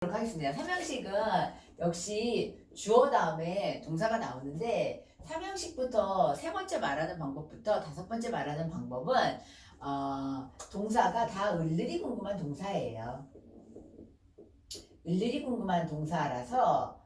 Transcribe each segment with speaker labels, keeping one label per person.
Speaker 1: 하겠습니다. 삼형식은 역시 주어 다음에 동사가 나오는데 삼형식부터 세 번째 말하는 방법부터 다섯 번째 말하는 방법은 동사가 다 을르리 궁금한 동사예요. 을르리 궁금한 동사라서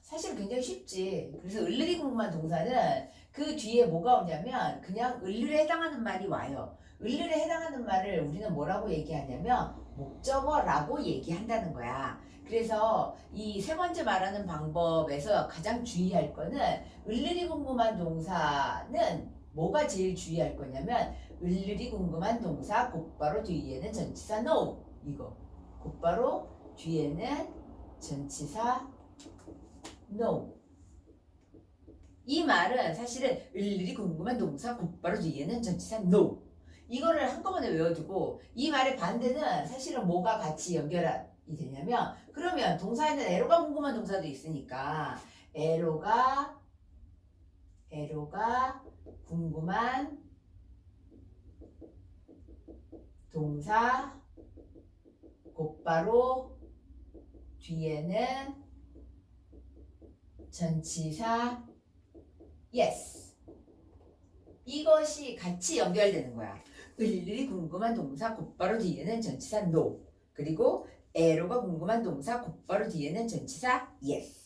Speaker 1: 사실 굉장히 쉽지. 그래서 을르리 궁금한 동사는 그 뒤에 뭐가 오냐면 그냥 을르에 해당하는 말이 와요. 을르에 해당하는 말을 우리는 뭐라고 얘기하냐면 목적어라고 얘기한다는 거야. 그래서 이 세 번째 말하는 방법에서 가장 주의할 거는 을르리 궁금한 동사는 뭐가 제일 주의할 거냐면 을르리 궁금한 동사 곧바로 뒤에는 전치사 no 이거 곧바로 뒤에는 전치사 no. 이 말은 사실은 을르리 궁금한 동사 곧바로 뒤에는 전치사 no. 이거를 한꺼번에 외워두고 이 말의 반대는 사실은 뭐가 같이 연결이 되냐면 그러면 동사에는 에로가 궁금한 동사도 있으니까 에로가 궁금한 동사 곧바로 뒤에는 전치사 yes. 이것이 같이 연결되는 거야. 을르리 궁금한 동사 곧바로 뒤에는 전치사 no. 그리고 에로가 궁금한 동사 곧바로 뒤에는 전치사 yes.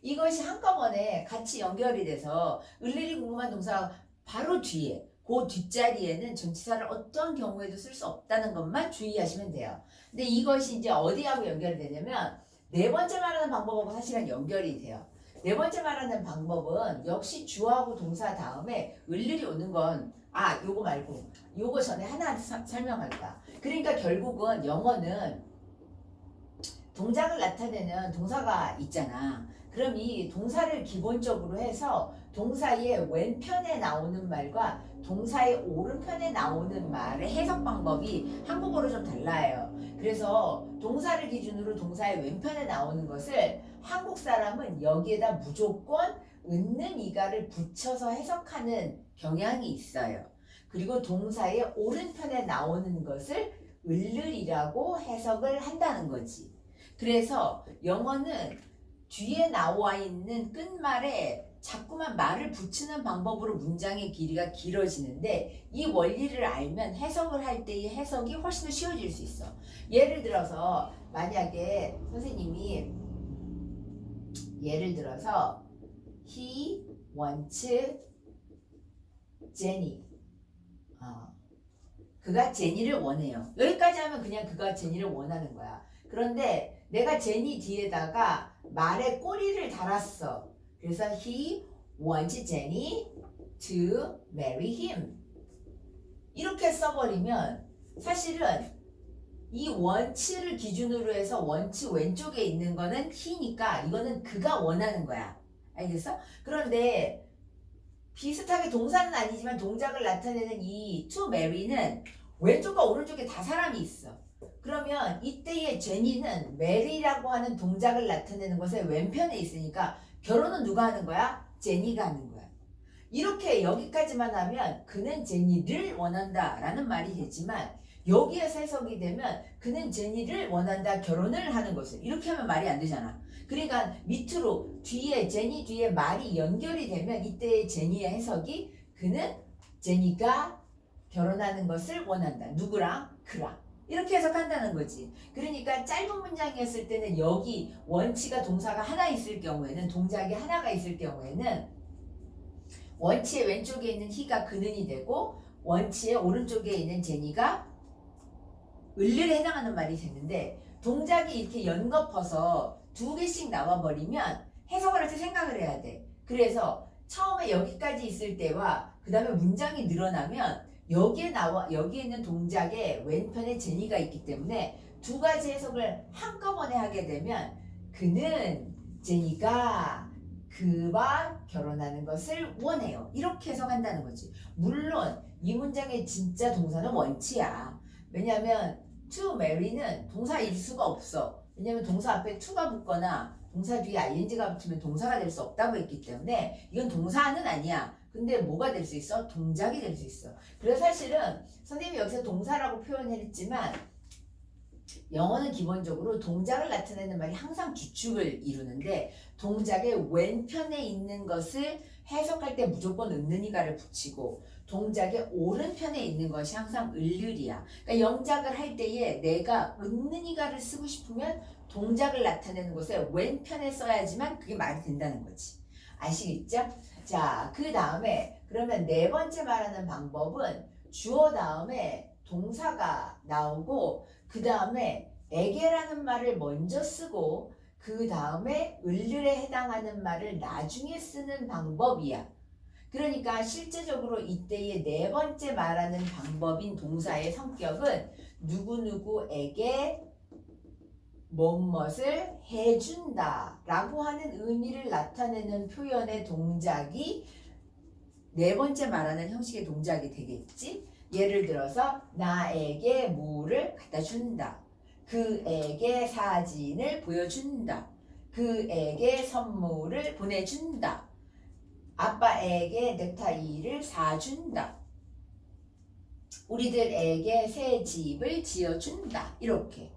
Speaker 1: 이것이 한꺼번에 같이 연결이 돼서 을르리 궁금한 동사 바로 뒤에 그 뒷자리에는 전치사를 어떤 경우에도 쓸 수 없다는 것만 주의하시면 돼요. 근데 이것이 이제 어디하고 연결이 되냐면 네 번째 말하는 방법하고 사실은 연결이 돼요. 네 번째 말하는 방법은 역시 주어하고 동사 다음에 을르리 오는 건 요거 말고 요거 전에 하나 설명할까. 그러니까 결국은 영어는 동작을 나타내는 동사가 있잖아. 그럼 이 동사를 기본적으로 해서 동사의 왼편에 나오는 말과 동사의 오른편에 나오는 말의 해석 방법이 한국어로 좀 달라요. 그래서 동사를 기준으로 동사의 왼편에 나오는 것을 한국 사람은 여기에다 무조건 은는 이가를 붙여서 해석하는 경향이 있어요. 그리고 동사의 오른편에 나오는 것을 을르리라고 해석을 한다는 거지. 그래서 영어는 뒤에 나와 있는 끝말에 자꾸만 말을 붙이는 방법으로 문장의 길이가 길어지는데 이 원리를 알면 해석을 할 때의 해석이 훨씬 더 쉬워질 수 있어. 예를 들어서 만약에 선생님이 예를 들어서 he wants Jenny. 그가 제니를 원해요. 여기까지 하면 그냥 그가 제니를 원하는 거야. 그런데 내가 제니 뒤에다가 말의 꼬리를 달았어. 그래서 he wants Jenny to marry him. 이렇게 써버리면 사실은 이 원치를 기준으로 해서 원치 왼쪽에 있는 거는 he니까 이거는 그가 원하는 거야. 알겠어? 그런데 비슷하게 동사는 아니지만 동작을 나타내는 이 to marry는 왼쪽과 오른쪽에 다 사람이 있어. 그러면 이때의 제니는 marry라고 하는 동작을 나타내는 것의 왼편에 있으니까 결혼은 누가 하는 거야? 제니가 하는 거야. 이렇게 여기까지만 하면 그는 제니를 원한다 라는 말이 되지만 여기에서 해석이 되면 그는 제니를 원한다 결혼을 하는 것을 이렇게 하면 말이 안 되잖아. 그러니까 밑으로 뒤에 제니 뒤에 말이 연결이 되면 이때의 제니의 해석이 그는 제니가 결혼하는 것을 원한다. 누구랑? 그랑. 이렇게 해석한다는 거지. 그러니까 짧은 문장이었을 때는 여기 원치가 동사가 하나 있을 경우에는 동작이 하나가 있을 경우에는 원치의 왼쪽에 있는 he가 그는이 되고 원치의 오른쪽에 있는 제니가 을르에 해당하는 말이 됐는데 동작이 이렇게 연거퍼서 두 개씩 나와버리면 해석을 할 때 생각을 해야 돼. 그래서 처음에 여기까지 있을 때와 그 다음에 문장이 늘어나면 여기에 있는 동작의 왼편에 제니가 있기 때문에 두 가지 해석을 한꺼번에 하게 되면 그는 제니가 그와 결혼하는 것을 원해요. 이렇게 해석한다는 거지. 물론 이 문장의 진짜 동사는 원치야. 왜냐하면 to marry는 동사일 수가 없어. 왜냐하면 동사 앞에 to가 붙거나 동사 뒤에 ing가 붙으면 동사가 될 수 없다고 했기 때문에 이건 동사는 아니야. 근데 뭐가 될 수 있어? 동작이 될 수 있어. 그래서 사실은 선생님이 여기서 동사라고 표현했지만 영어는 기본적으로 동작을 나타내는 말이 항상 주축을 이루는데 동작의 왼편에 있는 것을 해석할 때 무조건 은는이가를 붙이고 동작의 오른편에 있는 것이 항상 을을이야. 그러니까 영작을 할 때에 내가 은는이가를 쓰고 싶으면 동작을 나타내는 것에 왼편에 써야지만 그게 말이 된다는 거지. 아시겠죠? 자, 그 다음에 그러면 네 번째 말하는 방법은 주어 다음에 동사가 나오고 그 다음에 에게라는 말을 먼저 쓰고 그 다음에 을을에 해당하는 말을 나중에 쓰는 방법이야. 그러니까 실제적으로 이때의 네 번째 말하는 방법인 동사의 성격은 누구누구에게 뭐뭇을 해준다 라고 하는 의미를 나타내는 표현의 동작이 네 번째 말하는 형식의 동작이 되겠지. 예를 들어서 나에게 물을 갖다 준다. 그에게 사진을 보여준다. 그에게 선물을 보내준다. 아빠에게 넥타이를 사준다. 우리들에게 새 집을 지어준다. 이렇게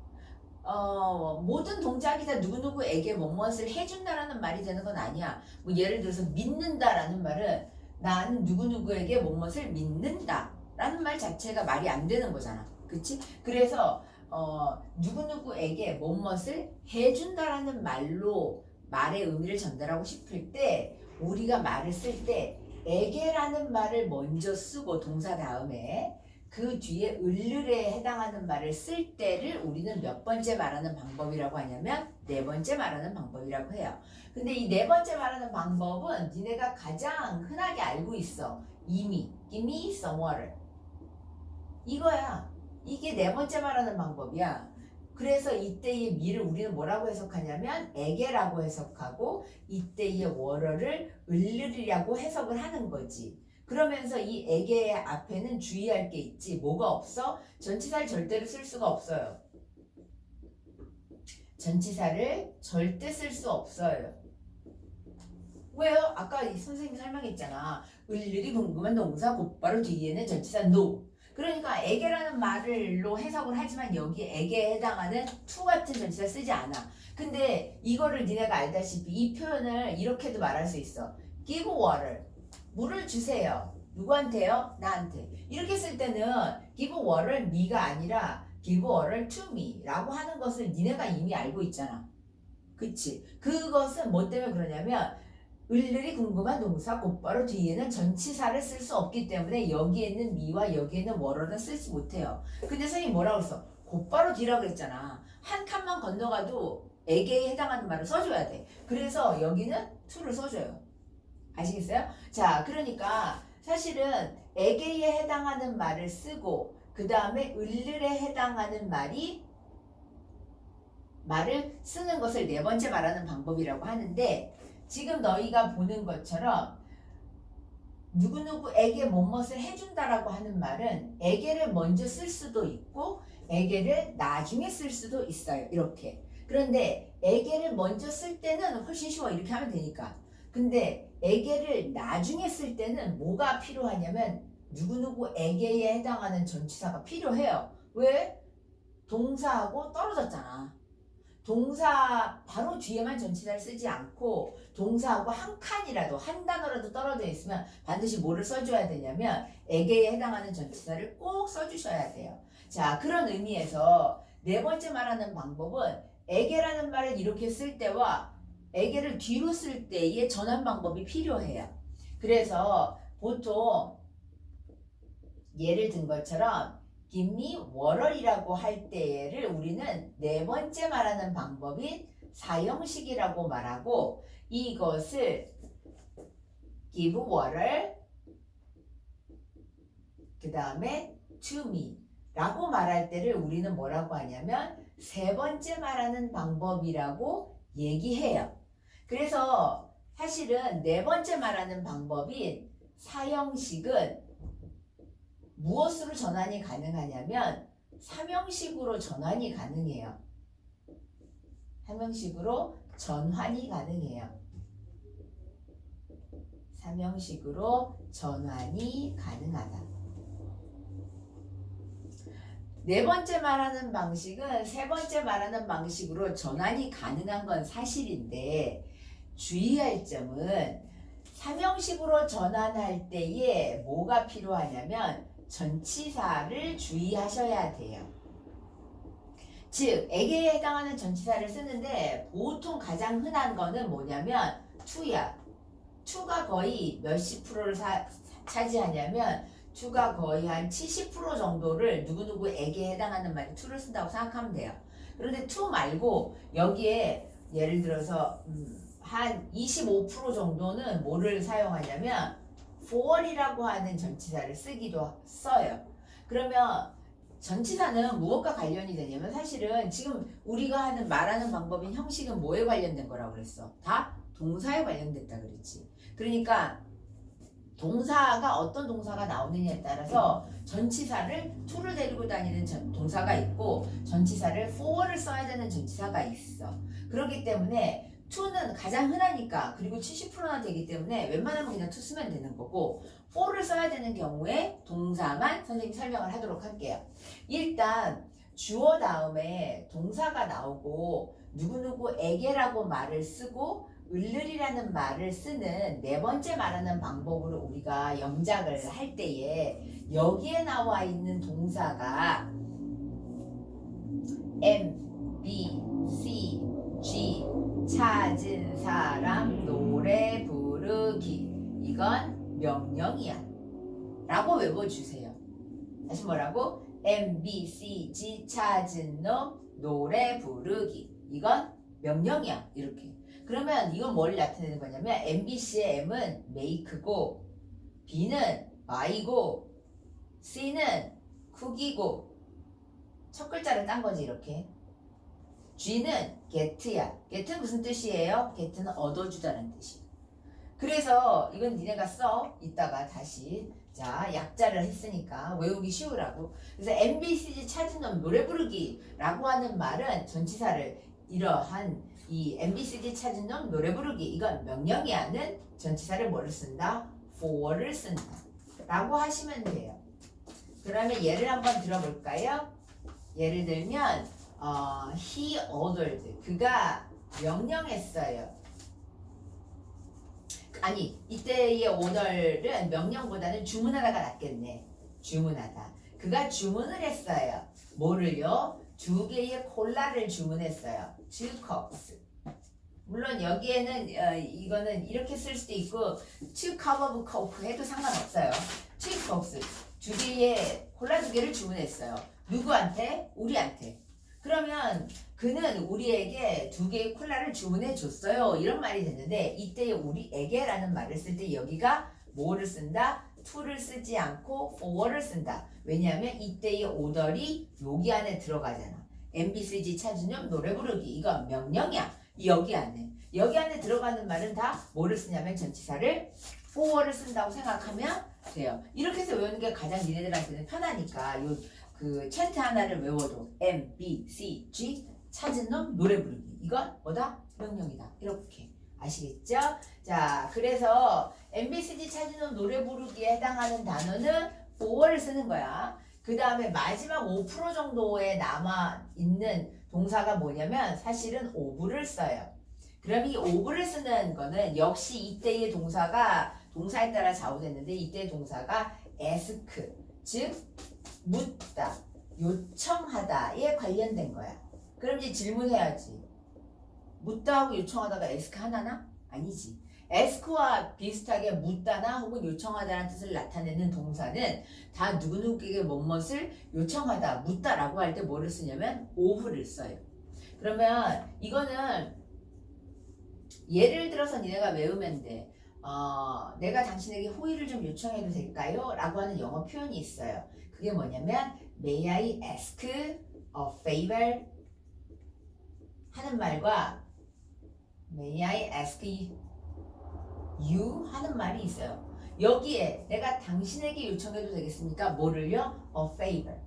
Speaker 1: 모든 동작이 다 누구누구에게 뭐뭇을 해준다라는 말이 되는 건 아니야. 뭐 예를 들어서 믿는다라는 말은 나는 누구누구에게 뭐뭇을 믿는다 라는 말 자체가 말이 안 되는 거잖아. 그치? 그래서 누구누구에게 뭐뭇을 해준다라는 말로 말의 의미를 전달하고 싶을 때 우리가 말을 쓸 때 에게라는 말을 먼저 쓰고 동사 다음에 그 뒤에 을을에 해당하는 말을 쓸 때를 우리는 몇 번째 말하는 방법이라고 하냐면 네 번째 말하는 방법이라고 해요. 근데 이 네 번째 말하는 방법은 니네가 가장 흔하게 알고 있어. 이미, give me some water. 이거야. 이게 네 번째 말하는 방법이야. 그래서 이때의 미를 우리는 뭐라고 해석하냐면 에게라고 해석하고 이때의 water를 을을이라고 해석을 하는 거지. 그러면서 이 에게의 앞에는 주의할 게 있지. 뭐가 없어? 전치사를 절대로 쓸 수가 없어요. 전치사를 절대 쓸 수 없어요. 왜요? 아까 이 선생님이 설명했잖아. 을일이 궁금한 동사 곧바로 뒤에는 전치사 no. 그러니까 에게라는 말로 해석을 하지만 여기 에게에 해당하는 to 같은 전치사 쓰지 않아. 근데 이거를 니네가 알다시피 이 표현을 이렇게도 말할 수 있어. give water. 물을 주세요. 누구한테요? 나한테. 이렇게 쓸 때는 give water me가 아니라 give water to me 라고 하는 것을 니네가 이미 알고 있잖아. 그치? 그것은 뭐 때문에 그러냐면 을을이 궁금한 동사 곧바로 뒤에는 전치사를 쓸 수 없기 때문에 여기에 있는 미와 여기에 있는 워러는 쓰지 못해요. 근데 선생님이 뭐라고 했어? 곧바로 뒤라고 했잖아. 한 칸만 건너가도 에게에 해당하는 말을 써줘야 돼. 그래서 여기는 to를 써줘요. 아시겠어요? 자, 그러니까 사실은 에게에 해당하는 말을 쓰고 그 다음에 을을에 해당하는 말을 쓰는 것을 네 번째 말하는 방법이라고 하는데 지금 너희가 보는 것처럼 누구누구에게 뭐뭇을 해준다라고 하는 말은 에게를 먼저 쓸 수도 있고 에게를 나중에 쓸 수도 있어요. 이렇게. 그런데 에게를 먼저 쓸 때는 훨씬 쉬워. 이렇게 하면 되니까. 근데 에게를 나중에 쓸 때는 뭐가 필요하냐면 누구누구에게에 해당하는 전치사가 필요해요. 왜? 동사하고 떨어졌잖아. 동사 바로 뒤에만 전치사를 쓰지 않고 동사하고 한 칸이라도 한 단어라도 떨어져 있으면 반드시 뭐를 써줘야 되냐면 에게에 해당하는 전치사를 꼭 써주셔야 돼요. 자, 그런 의미에서 네 번째 말하는 방법은 에게라는 말을 이렇게 쓸 때와 에게를 뒤로 쓸 때의 전환 방법이 필요해요. 그래서 보통 예를 든 것처럼 give me water이라고 할 때를 우리는 네 번째 말하는 방법인 사형식이라고 말하고 이것을 give water 그 다음에 to me 라고 말할 때를 우리는 뭐라고 하냐면 세 번째 말하는 방법이라고 얘기해요. 그래서 사실은 네 번째 말하는 방법인 사형식은 무엇으로 전환이 가능하냐면 삼형식으로 전환이 가능해요. 삼형식으로 전환이 가능해요. 삼형식으로 전환이 가능하다. 네 번째 말하는 방식은 세 번째 말하는 방식으로 전환이 가능한 건 사실인데 주의할 점은 삼형식으로 전환할 때에 뭐가 필요하냐면 전치사를 주의하셔야 돼요. 즉 에게에 해당하는 전치사를 쓰는데 보통 가장 흔한 거는 뭐냐면 to야. to가 거의 몇십 프로를 차지하냐면 to가 거의 한 70% 정도를 누구누구에게 해당하는 말에 to를 쓴다고 생각하면 돼요. 그런데 to 말고 여기에 예를 들어서 한 25% 정도는 뭐를 사용하냐면 for이라고 하는 전치사를 써요. 그러면 전치사는 무엇과 관련이 되냐면 사실은 지금 우리가 하는 말하는 방법인 형식은 뭐에 관련된 거라고 그랬어? 다 동사에 관련됐다 그랬지. 그러니까 동사가 어떤 동사가 나오느냐에 따라서 전치사를 to를 데리고 다니는 동사가 있고 전치사를 for를 써야 되는 전치사가 있어. 그렇기 때문에 to는 가장 흔하니까 그리고 70%나 되기 때문에 웬만하면 그냥 to 쓰면 되는 거고 for를 써야 되는 경우에 동사만 선생님이 설명을 하도록 할게요. 일단 주어 다음에 동사가 나오고 누구누구에게라고 말을 쓰고 을르리라는 말을 쓰는 네 번째 말하는 방법으로 우리가 영작을 할 때에 여기에 나와 있는 동사가 M, B, C, G 찾은 사람 노래 부르기 이건 명령이야 라고 외워주세요. 다시 뭐라고? M, B, C, G 찾은 놈 노래 부르기 이건 명령이야 이렇게. 그러면 이건 뭘 나타내는 거냐면 MBC의 M은 make고 B는 buy고 C는 cook이고 첫 글자를 딴 거지 이렇게. G는 get야. get는 무슨 뜻이에요? get는 얻어주다는 뜻이야. 그래서 이건 니네가 써 이따가 다시 자 약자를 했으니까 외우기 쉬우라고. 그래서 MBCG 찾은 놈 노래 부르기라고 하는 말은 전치사를 이러한 이 MBCD 찾은 놈 노래 부르기 이건 명령이 하는 전치사를 뭐를 쓴다? for를 쓴다 라고 하시면 돼요. 그러면 예를 한번 들어볼까요? 예를 들면 he ordered 그가 명령했어요. 아니 이때의 order은 명령보다는 주문하다가 낫겠네. 주문하다. 그가 주문을 했어요. 뭐를요? 2개의 콜라를 주문했어요. 2 cups. 물론 여기에는 이거는 이렇게 쓸 수도 있고 2 cup of coke 해도 상관없어요. 2 cups. 2개의 콜라 2개를 주문했어요. 누구한테? 우리한테. 그러면 그는 우리에게 2개의 콜라를 주문해 줬어요. 이런 말이 됐는데 이때 우리에게라는 말을 쓸 때 여기가 뭐를 쓴다? to를 쓰지 않고 for를 쓴다. 왜냐하면 이때의 오더리 여기 안에 들어가잖아. MBCG 찾으면 노래 부르기 이건 명령이야. 여기 안에 들어가는 말은 다 뭐를 쓰냐면 전치사를 for를 쓴다고 생각하면 돼요. 이렇게 해서 외우는 게 가장 니네들한테는 편하니까 그 챈트 하나를 외워도 MBCG 찾은 놈 노래 부르기 이건 뭐다? 명령이다. 이렇게 아시겠죠? 자, 그래서 MBCG 찾은 놈 노래 부르기에 해당하는 단어는 for를 쓰는 거야. 그 다음에 마지막 5% 정도에 남아있는 동사가 뭐냐면 사실은 ove를 써요. 그럼 이 ove를 쓰는 거는 역시 이때의 동사에 따라 좌우됐는데 이때의 동사가 ask, 즉 묻다, 요청하다에 관련된 거야. 그럼 이제 질문해야지. 묻다 하고 요청하다가 ask 하나나? 아니지. ask와 비슷하게 묻다나 혹은 요청하다라는 뜻을 나타내는 동사는 다 누구누구에게 뭐뭇을 요청하다, 묻다라고 할 때 뭐를 쓰냐면 ove를 써요. 그러면 이거는 예를 들어서 니네가 외우면 돼. 내가 당신에게 호의를 좀 요청해도 될까요? 라고 하는 영어 표현이 있어요. 그게 뭐냐면 May I ask a favor? 하는 말과 May I ask you? 하는 말이 있어요. 여기에 내가 당신에게 요청해도 되겠습니까? 뭐를요? A favor.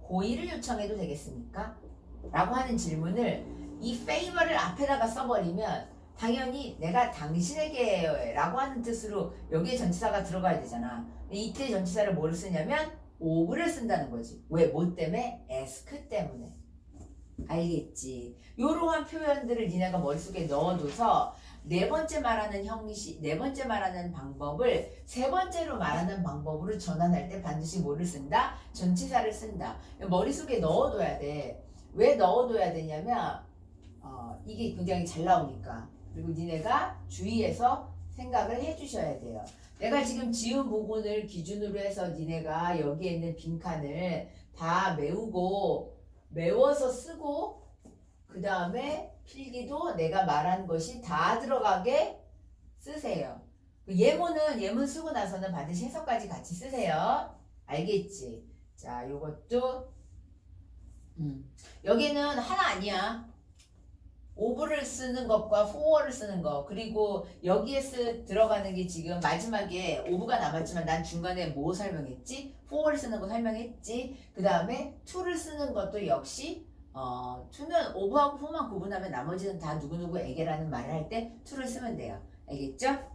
Speaker 1: 호의를 요청해도 되겠습니까? 라고 하는 질문을 이 favor를 앞에다가 써버리면 당연히 내가 당신에게 라고 하는 뜻으로 여기에 전치사가 들어가야 되잖아. 이때 전치사를 뭐를 쓰냐면 of를 쓴다는 거지. 왜? 뭐 때문에? ask 때문에. 알겠지? 이러한 표현들을 니네가 머릿속에 넣어둬서 네 번째 말하는 형식, 네 번째 말하는 방법을 세 번째로 말하는 방법으로 전환할 때 반드시 뭐를 쓴다? 전치사를 쓴다. 머릿속에 넣어둬야 돼. 왜 넣어둬야 되냐면 이게 굉장히 잘 나오니까. 그리고 니네가 주의해서 생각을 해주셔야 돼요. 내가 지금 지은 부분을 기준으로 해서 니네가 여기에 있는 빈칸을 다 메워서 쓰고 그 다음에 필기도 내가 말한 것이 다 들어가게 쓰세요. 예문 쓰고 나서는 반드시 해석까지 같이 쓰세요. 알겠지? 자, 요것도 여기는 하나 아니야. of를 쓰는 것과 for를 쓰는 것, 그리고 여기에 들어가는 게 지금 마지막에 of가 남았지만 난 중간에 뭐 설명했지? for를 쓰는 거 설명했지? 그 다음에 to를 쓰는 것도 역시 to는 of하고 for만 구분하면 나머지는 다 누구누구에게라는 말을 할 때 to를 쓰면 돼요. 알겠죠?